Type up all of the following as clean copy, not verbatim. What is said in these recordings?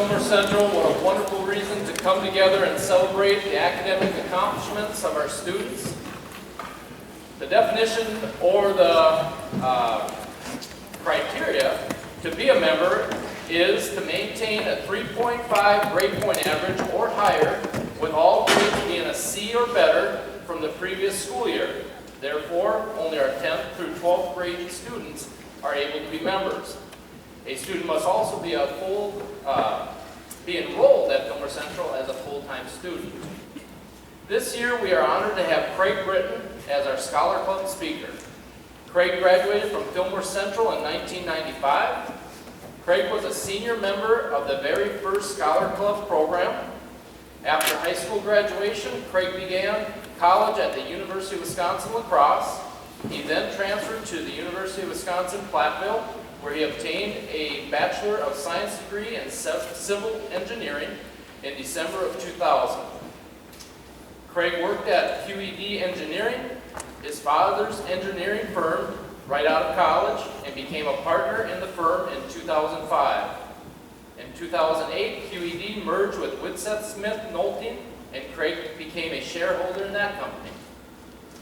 Fillmore Central, what a wonderful reason to come together and celebrate the academic accomplishments of our students. The definition or the criteria to be a member is to maintain a 3.5 grade point average or higher, with all grades being a C or better from the previous school year. Therefore, only our 10th through 12th grade students are able to be members. A student must also be be enrolled at Fillmore Central as a full-time student. This year, we are honored to have Craig Britton as our Scholar Club speaker. Craig graduated from Fillmore Central in 1995. Craig was a senior member of the very first Scholar Club program. After high school graduation, Craig began college at the University of Wisconsin-La Crosse. He then transferred to the University of Wisconsin-Platteville, where he obtained a Bachelor of Science degree in Civil Engineering in December of 2000. Craig worked at QED Engineering, his father's engineering firm, right out of college, and became a partner in the firm in 2005. In 2008, QED merged with Whitsett Smith Nolting, and Craig became a shareholder in that company.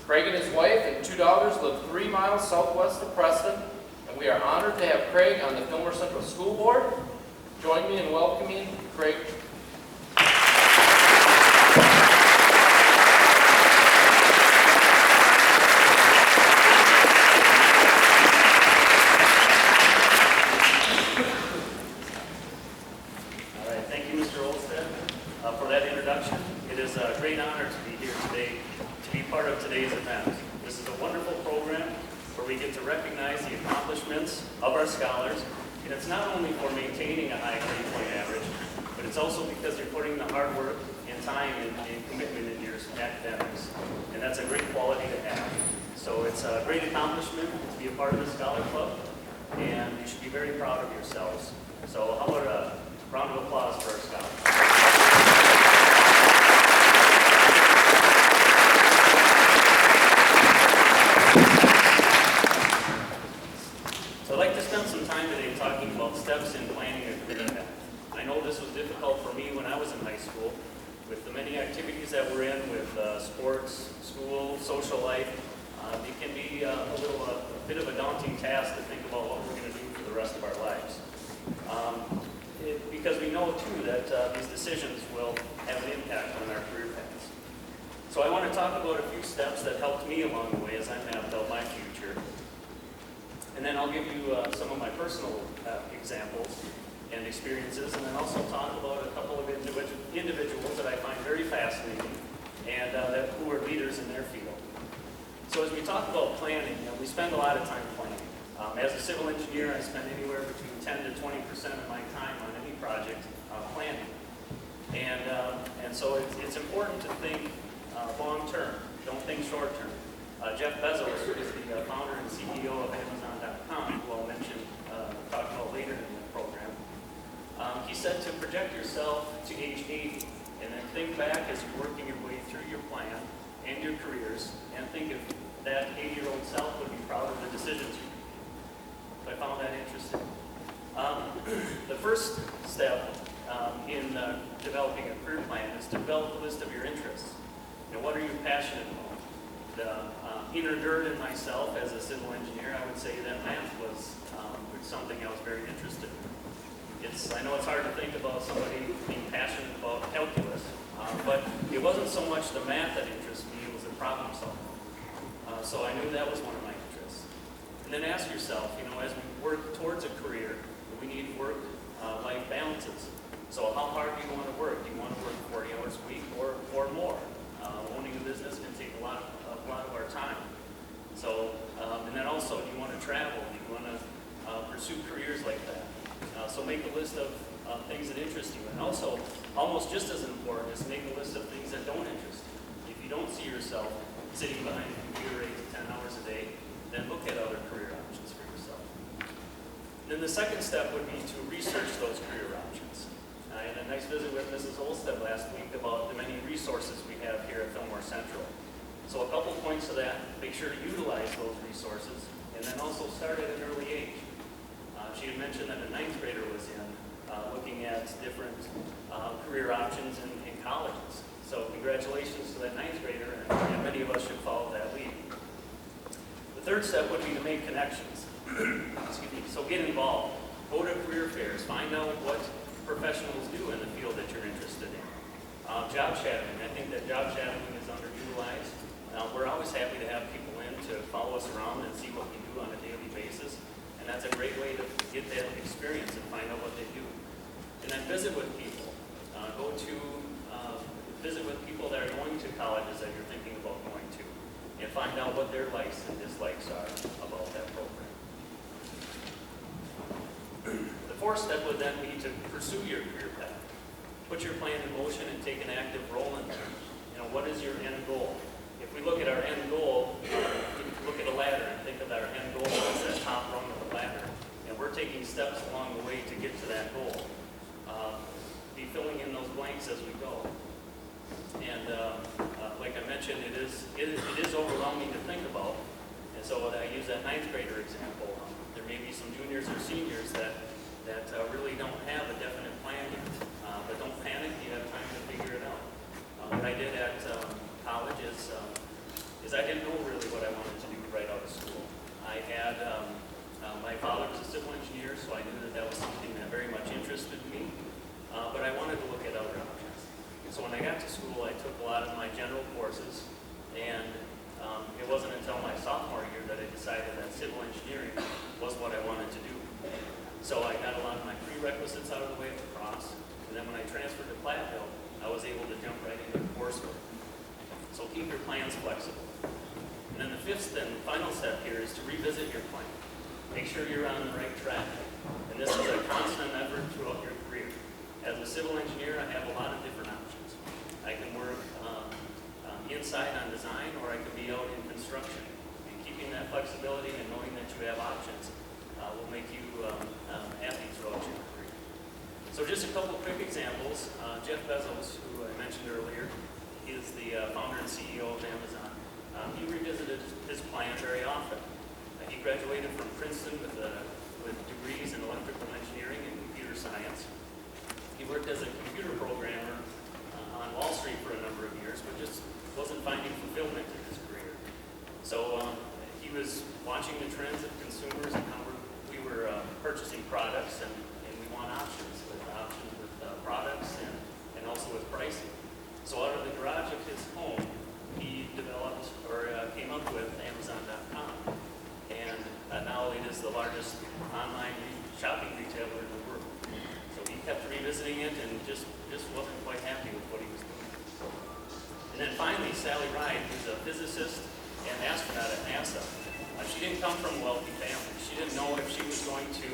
Craig and his wife and 2 daughters live 3 miles southwest of Preston, and we are honored to have Craig on the Fillmore Central School Board. Join me in welcoming Craig. Of our scholars, and it's not only for maintaining a high grade point average, but it's also because you're putting the hard work and time and commitment in your academics, and that's a great quality to have. So it's a great accomplishment to be a part of the Scholar Club, and you should be very proud of yourselves. So how about a round of applause for our scholars? Steps in planning a career path. I know this was difficult for me when I was in high school, with the many activities that we're in with sports, school, social life. It can be a bit of a daunting task to think about what we're going to do for the rest of our lives. Because we know too that these decisions will have an impact on our career paths. So I want to talk about a few steps that helped me along the way as I mapped out my future. And then I'll give you some of my personal examples and experiences, and then also talk about a couple of individuals that I find very fascinating and who are leaders in their field. So as we talk about planning, we spend a lot of time planning. As a civil engineer, I spend anywhere between 10 to 20% of my time on any project planning. And so it's important to think long term, don't think short term. Jeff Bezos, who is the founder and CEO of Amazon.com, who I'll talk about later in the program, he said to project yourself to age 80 and then think back as you're working your way through your plan and your careers, and think if that 80-year-old self would be proud of the decisions you made. So I found that interesting. The first step in developing a career plan is to develop a list of your interests. What are you passionate about? The inner nerd in myself as a civil engineer, I would say that math was something I was very interested in. I know it's hard to think about somebody being passionate about calculus, but it wasn't so much the math that interests me, it was the problem solving. So I knew that was one of my interests. And then ask yourself, as we work towards a career, we need work-life balances. So how hard do you want to work? Do you want to work 40 hours a week or more? Owning a business can take a lot of our time. So, and then also, do you want to travel? Do you want to pursue careers like that? So make a list of things that interest you. And also, almost just as important, is make a list of things that don't interest you. If you don't see yourself sitting behind a computer 8 to 10 hours a day, then look at other career options for yourself. Then the second step would be to research those career options. I had a nice visit with Mrs. Olstead last week about the many resources we have here at Fillmore Central. So a couple points to that: make sure to utilize those resources, and then also start at an early age. She had mentioned that a 9th grader was looking at at different career options in colleges. So congratulations to that ninth grader, and many of us should follow that lead. The third step would be to make connections. Excuse me. So get involved. Go to career fairs. Find out what professionals do in the field that you're interested in. Job shadowing. I think that job shadowing is underutilized. We're always happy to have people in to follow us around and see what we do on a daily basis. And that's a great way to get that experience and find out what they do. And then visit with people. Visit with people that are going to colleges that you're thinking about going to, and find out what their likes and dislikes are about that program. The fourth step would then be to pursue your career path. Put your plan in motion and take an active role in it. What is your end goal? If we look at our end goal, look at a ladder and think of our end goal as that top rung of the ladder. And we're taking steps along the way to get to that goal. Be filling in those blanks as we go. And like I mentioned, it is overwhelming to think about. And so I use that ninth grader example. There may be some juniors or seniors that really don't have a definite plan yet. But don't panic, you have time to figure it out. What I did at college is I didn't know really what I wanted to do right out of school. I had, my father was a civil engineer, so I knew that was something that very much interested me. But I wanted to look at other options. So when I got to school, I took a lot of my general courses, and it wasn't until my sophomore year that I decided that civil engineering was what I wanted to do. So I got a lot of my prerequisites out of the way at the cross, and then when I transferred to Platteville, I was able to jump right into coursework. So keep your plans flexible. And then the fifth and final step here is to revisit your plan. Make sure you're on the right track. And this is a constant effort throughout your career. As a civil engineer, I have a lot of different options. I can work inside on design, or I could be out in construction. And keeping that flexibility and knowing that you have options will make you happy throughout your career. So just a couple quick examples. Jeff Bezos, who I mentioned earlier, is the founder and CEO of Amazon. He revisited his plan very often. He graduated from Princeton with degrees in electrical engineering and computer science. He worked as a computer programmer on Wall Street for a number of years, but just wasn't finding fulfillment in his career. So he was watching the trends of consumers and how we were purchasing products, and we want options with products and also with pricing. So out of the garage of his home, he developed or came up with Amazon.com, and now it is the largest online shopping retailer in the world. So he kept revisiting it and just wasn't quite happy with what he was doing. And then finally, Sally Ride, who's a physicist and astronaut at NASA. She didn't come from a wealthy family. She didn't know if she was going to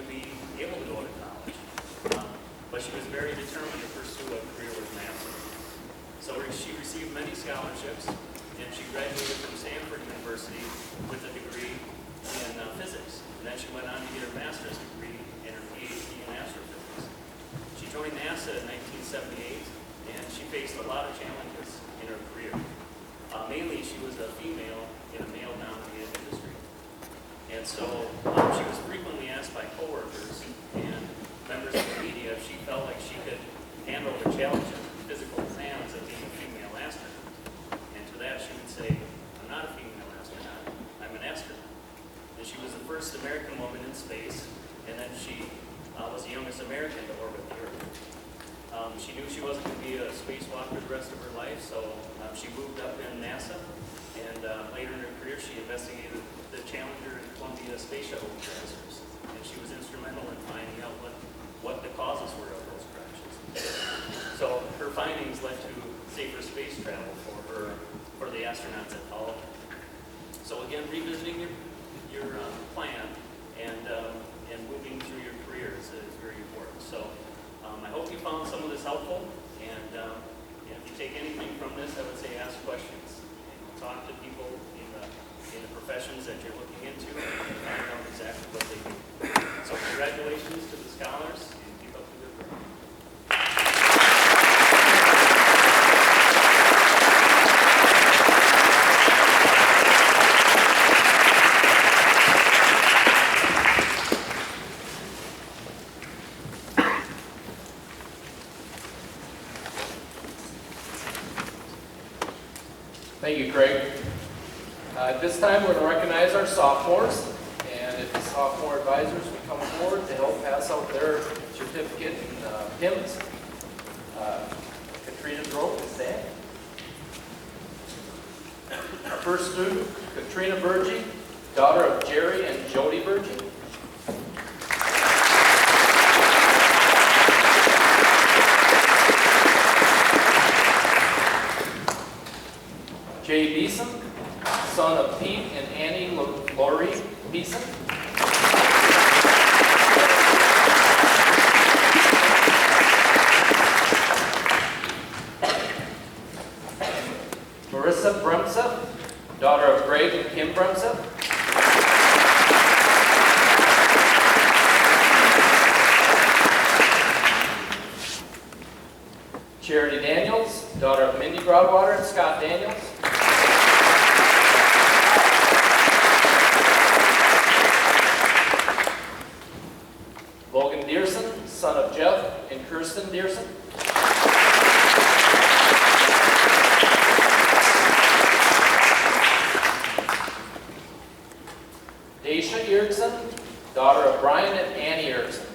be able to go to college. But she was very determined to pursue a career with NASA. So she received many scholarships, and she graduated from Stanford University with a degree in physics. And then she went on to get her master's degree and her PhD in astrophysics. She joined NASA in 1978, and she faced a lot of challenges in her career. Mainly, she was a female in a male-dominated industry. And so she was frequently asked by coworkers and members of the media if she felt like she could handle the challenge of physical exams of being a female astronaut. And to that, she would say, "I'm not a female astronaut, I'm an astronaut." And she was the first American woman in space, and then she was the youngest American to orbit the Earth. She knew she wasn't going to be a spacewalker the rest of her life, so she moved up in NASA, and later in her career she investigated the Challenger and Columbia space shuttle disasters, and she was instrumental in finding out what the causes were of those crashes. So her findings led to safer space travel for the astronauts that followed. So again, revisiting your plan and moving through your career is very important. So I hope you found some of this helpful, and if you take anything from this, I would say ask questions. And talk to people in the professions that you're looking into and find out exactly what they do. So congratulations to the scholars, and keep up the good work. Thank you, Craig. At this time, we're going to recognize our sophomores, and if the sophomore advisors would come forward to help pass out their certificate and hymns. Katrina Grove is there. Our first student, Katrina Burgee, daughter of Jerry and Jody Burgee. Jay Beeson, son of Pete and Annie Laurie Beeson. Marissa Bremsa, daughter of Greg and Kim Bremsa. Charity Daniels, daughter of Mindy Broadwater and Scott Daniels. Logan Dearson, son of Jeff and Kirsten Dearson. Daisha Erickson, daughter of Brian and Annie Erickson.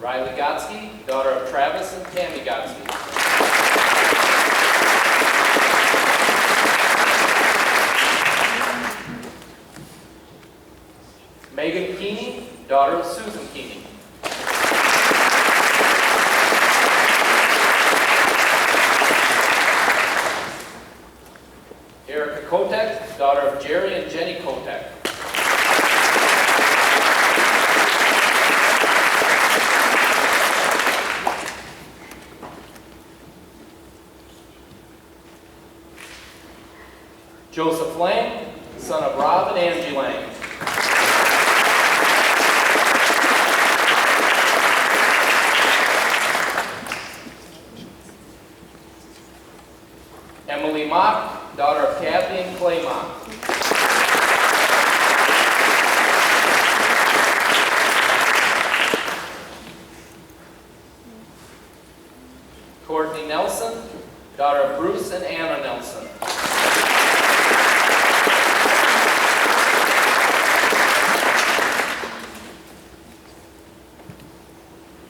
Riley Gotsky, daughter of Travis and Tammy Gotsky. Megan Keeney, daughter of Susan Keeney. Erica Kotek, daughter of Jerry and Jenny Kotek. Joseph Lang, son of Rob and Angie Lang. Emily Mock, daughter of Kathy and Clay Mock. Courtney Nelson, daughter of Bruce and Anna Nelson.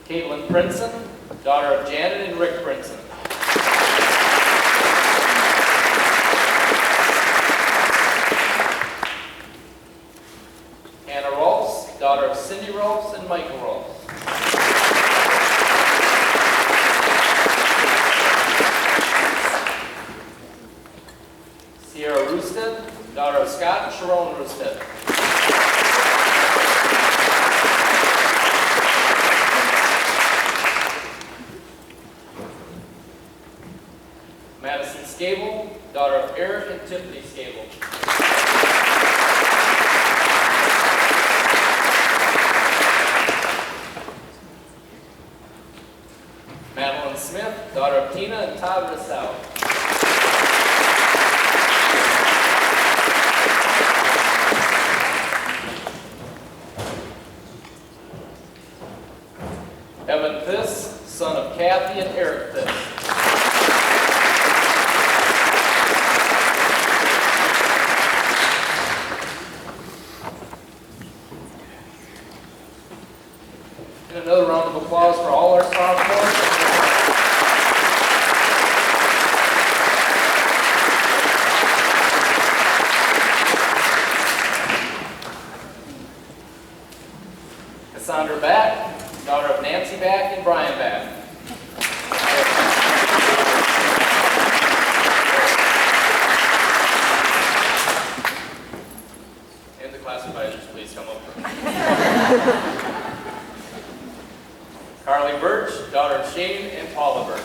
Caitlin Princeton, daughter of Janet and Rick Princeton. Hannah Rolfs, daughter of Cindy Rolfs and Michael Rolfs. Sierra Roosted, daughter of Scott and Sharon Roosted. Madison Scable, daughter of Eric and Tiffany Scable. Madeline Smith, daughter of Tina and Todd Rissau. Evan Thiss, son of Kathy and Eric Thiss. And another round of applause for all our sophomores. Cassandra Back, daughter of Nancy Back and Brian Back. And the class advisors, please come up. Carly Birch, daughter of Shane and Paula Birch.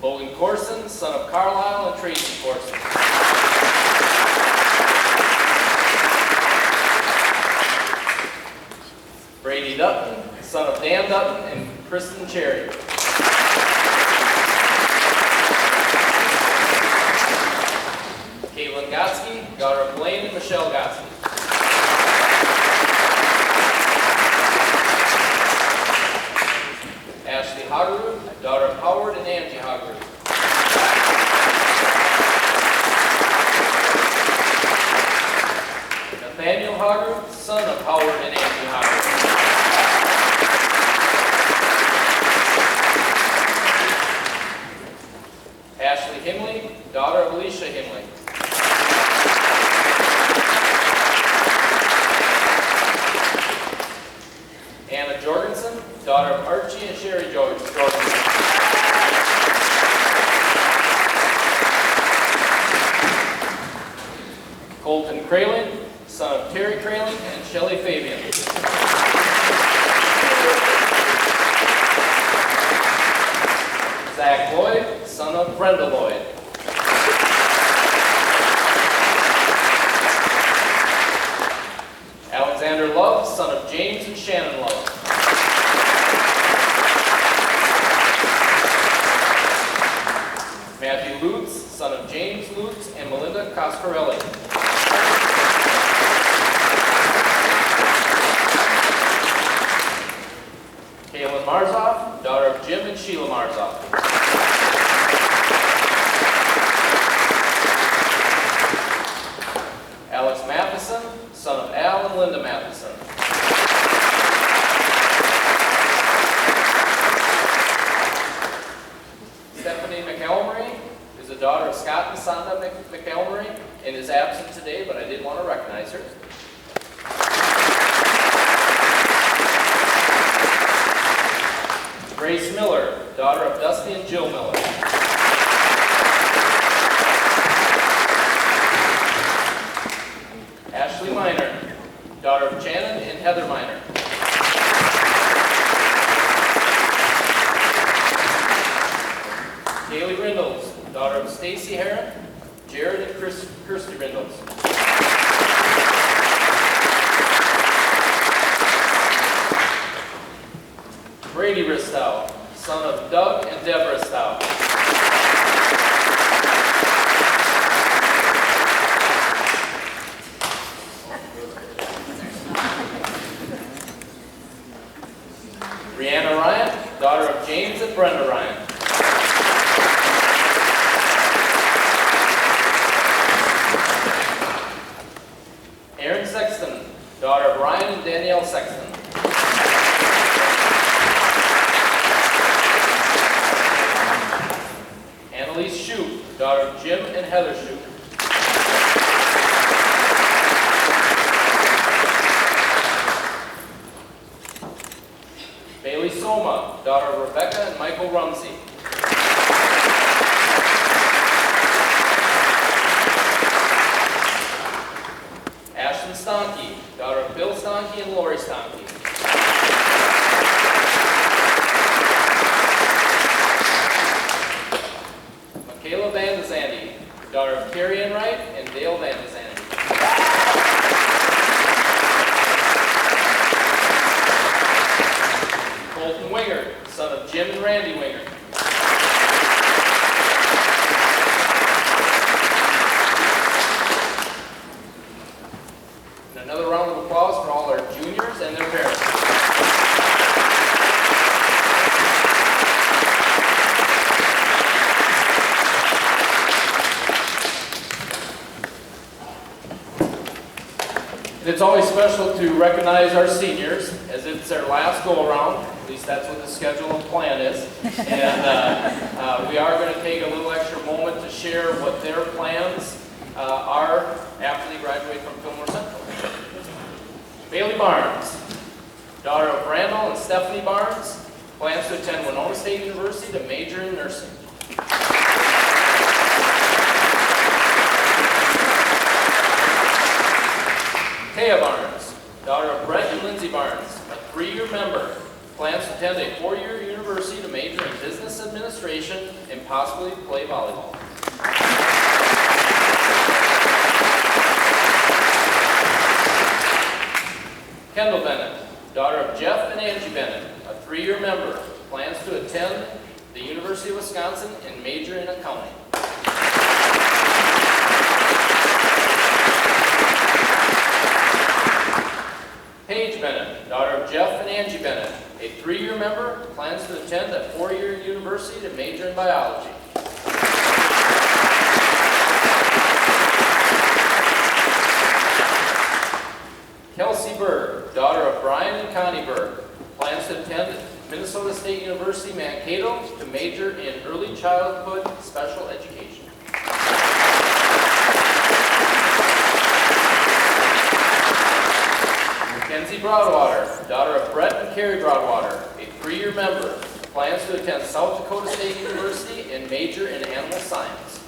Logan Corson, son of Carlisle and Tracy Corson. Brady Dutton, son of Dan Dutton and Kristen Cherry. Caitlin Guy, Gotsky, daughter of Blaine and Michelle Gotsky. Ashley Hagerud, daughter of Howard and Angie Hagerud. Nathaniel Hagerud, son of Howard and Angie Hagerud. Ashley Himley, daughter of Alicia Himley. Anna Jorgensen, daughter of Archie and Sherry Jorgensen. Colton Kraling, son of Terry Kraling and Shelley Fabian. Zach Lloyd, son of Brenda Lloyd. Alexander Love, son of James and Shannon Love. Matthew Lutz, son of James Lutz and Melinda Coscarelli. Kaylin Marzoff, daughter of Jim and Sheila Marzoff. Alex Matheson, son of Al and Linda Matheson. Stephanie McElmurray is the daughter of Scott and Sonda McElmurray and is absent today, but I did want to recognize her. Grace Miller, daughter of Dusty and Jill Miller. Ashley Miner, daughter of Shannon and Heather Miner. Kaylee Rindles, daughter of Stacy Heron, Jared and Kirsty Rindles. Brady Ristow, son of Doug and Deb Ristow. Brianna Ryan, daughter of James and Brenda Ryan. Erin Sexton, daughter of Ryan and Danielle Sexton. Annalise Shoup, daughter of Jim and Heather Shoup. Bailey Soma, daughter of Rebecca and Michael Rumsey. Ashton Stonke, daughter of Bill Stonke and Lori Stonke. Michaela Van de Zandy, daughter of Carrie Ann Wright and Dale Van de Zandy. Colton Winger, son of Jim and Randy Winger. And another round of applause for all our juniors and their parents. It's always special to recognize our seniors, as it's their last go-around. At least that's what the schedule and plan is. And we are going to take a little extra moment to share what their plans are after they graduate from Fillmore Central. Bailey Barnes, daughter of Randall and Stephanie Barnes, plans to attend Winona State University to major in nursing. Taya Barnes, daughter of Brett and Lindsay Barnes, a 3-year member, plans to attend a 4-year university to major in business administration and possibly play volleyball. Kendall Bennett, daughter of Jeff and Angie Bennett, a 3-year member, plans to attend the University of Wisconsin and major in accounting. Paige Bennett, daughter of Jeff and Angie Bennett, a 3-year member, plans to attend a 4-year university to major in biology. Kelsey Berg, daughter of Brian and Connie Berg, plans to attend Minnesota State University Mankato to major in early childhood special education. Mackenzie Broadwater, daughter of Brett and Carrie Broadwater, a 3-year member, plans to attend South Dakota State University and major in animal science.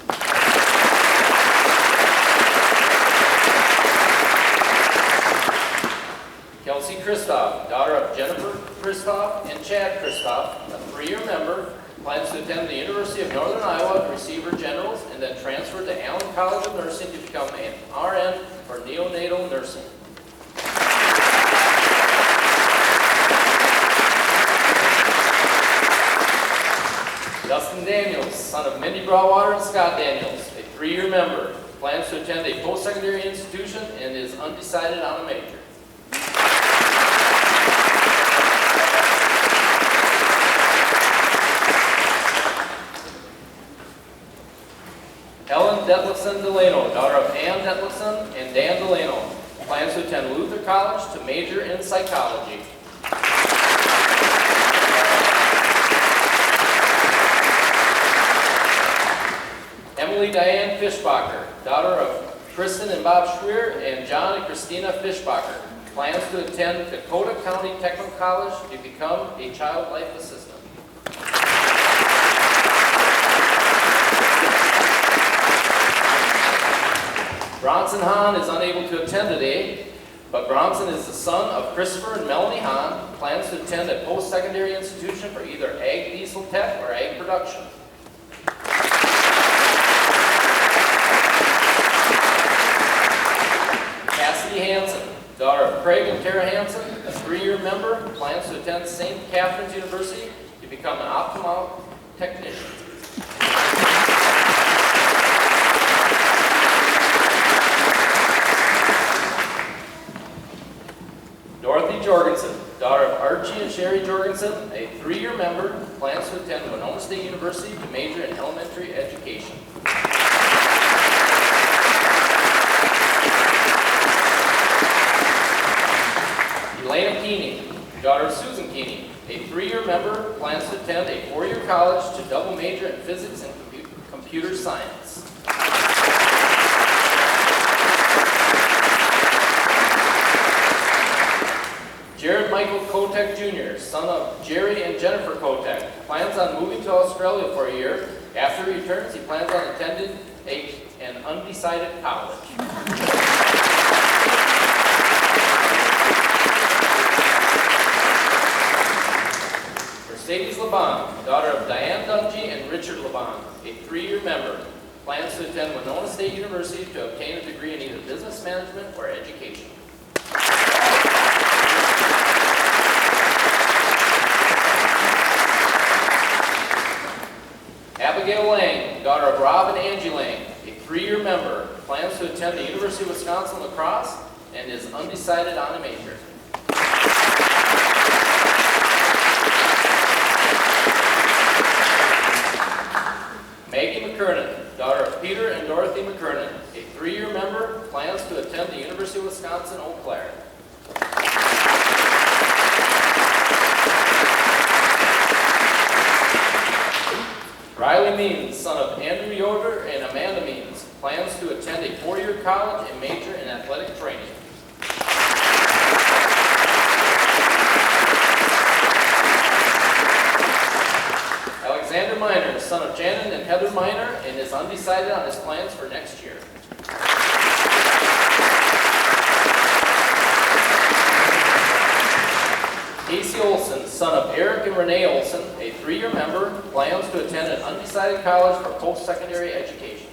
Kelsey Kristoff, daughter of Jennifer Kristoff and Chad Kristoff, a 3-year member, plans to attend the University of Northern Iowa to receive her generals and then transfer to Allen College of Nursing to become an RN for neonatal nursing. Dustin Daniels, son of Mindy Broadwater and Scott Daniels, a 3-year member, plans to attend a post-secondary institution and is undecided on a major. Helen Detlefson Delano, daughter of Ann Detlefson and Dan Delano, plans to attend Luther College to major in psychology. Emily Diane Fischbacher, daughter of Kristen and Bob Schweer and John and Christina Fischbacher, plans to attend Dakota County Technical College to become a child life assistant. Bronson Hahn is unable to attend today, but Bronson is the son of Christopher and Melanie Hahn, plans to attend a post-secondary institution for either ag diesel tech or ag production. Cassidy Hansen, daughter of Craig and Tara Hansen, a 3-year member, plans to attend St. Catherine's University to become an ophthalmologist technician. Dorothy Jorgensen, daughter of Archie and Sherry Jorgensen, a 3-year member, plans to attend Winona State University to major in elementary education. Elena Keeney, daughter of Susan Keeney, a 3-year member, plans to attend a 4-year college to double major in physics and computer science. Jared Michael Kotek Jr., son of Jerry and Jennifer Kotek, plans on moving to Australia for a year. After he returns, he plans on attending an undecided college. Mercedes Laban, daughter of Diane Dungy and Richard Laban, a 3-year member, plans to attend Winona State University to obtain a degree in either business management or education. Abigail Lang, daughter of Rob and Angie Lang, a 3-year member, plans to attend the University of Wisconsin La Crosse and is undecided on a major. Maggie McKernan, daughter of Peter and Dorothy McKernan, a 3-year member, plans to attend the University of Wisconsin Eau Claire. Riley Means, son of Andrew Yoder and Amanda Means, plans to attend a 4-year college and major in athletic training. Alexander Miner, son of Janet and Heather Miner, and is undecided on his plans for next year. Casey Olson, son of Eric and Renee Olson, a 3-year member, plans to attend an undecided college for post-secondary education.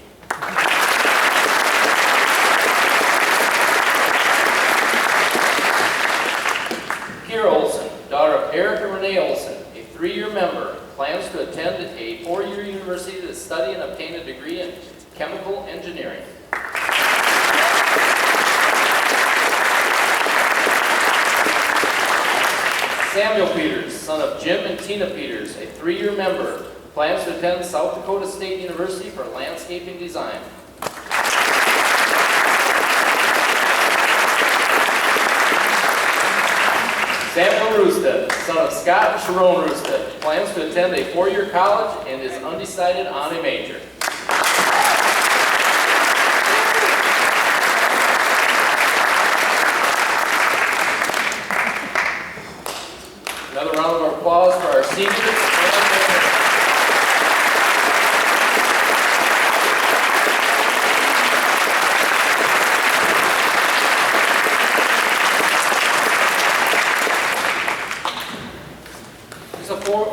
Kira Olson, daughter of Eric and Renee Olson, a 3-year member, plans to attend a 4-year university to study and obtain a degree in chemical engineering. Samuel Peters, son of Jim and Tina Peters, a 3-year member, plans to attend South Dakota State University for landscaping design. Samuel Roosted, son of Scott and Sharon Roosted, plans to attend a 4-year college and is undecided on a major. Another round of applause for our seniors and their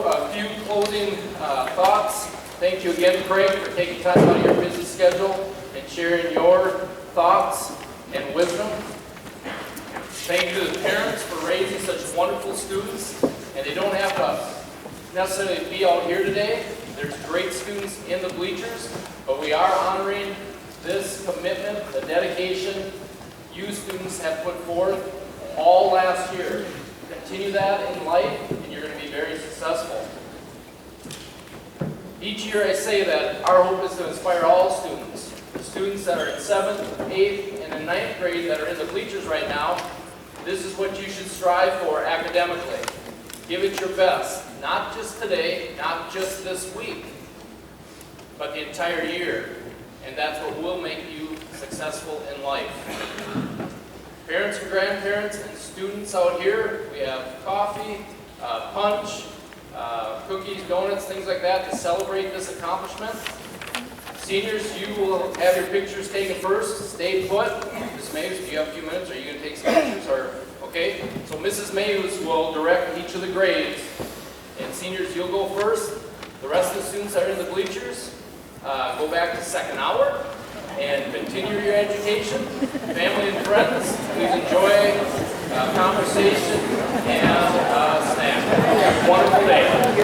a few closing thoughts. Thank you again, Craig, for taking time out of your busy schedule and sharing your thoughts and wisdom. Thank you to the parents for raising such wonderful students. And they don't have to necessarily be out here today. There's great students in the bleachers, but we are honoring this commitment, the dedication you students have put forth all last year. Continue that in life, and you're going to be very successful. Each year I say that our hope is to inspire all students. The students that are in 7th, 8th, and in 9th grade that are in the bleachers right now, this is what you should strive for academically. Give it your best, not just today, not just this week, but the entire year. And that's what will make you successful in life. Parents and grandparents and students out here, we have coffee, punch, cookies, donuts, things like that to celebrate this accomplishment. Seniors, you will have your pictures taken first. Stay put. Ms. Mays, do you have a few minutes? Are you going to take some pictures? Okay, so Mrs. Mays will direct each of the grades. And seniors, you'll go first. The rest of the students that are in the bleachers, go back to second hour and continue your education. Family and friends, please enjoy conversation and snack. Have a wonderful day.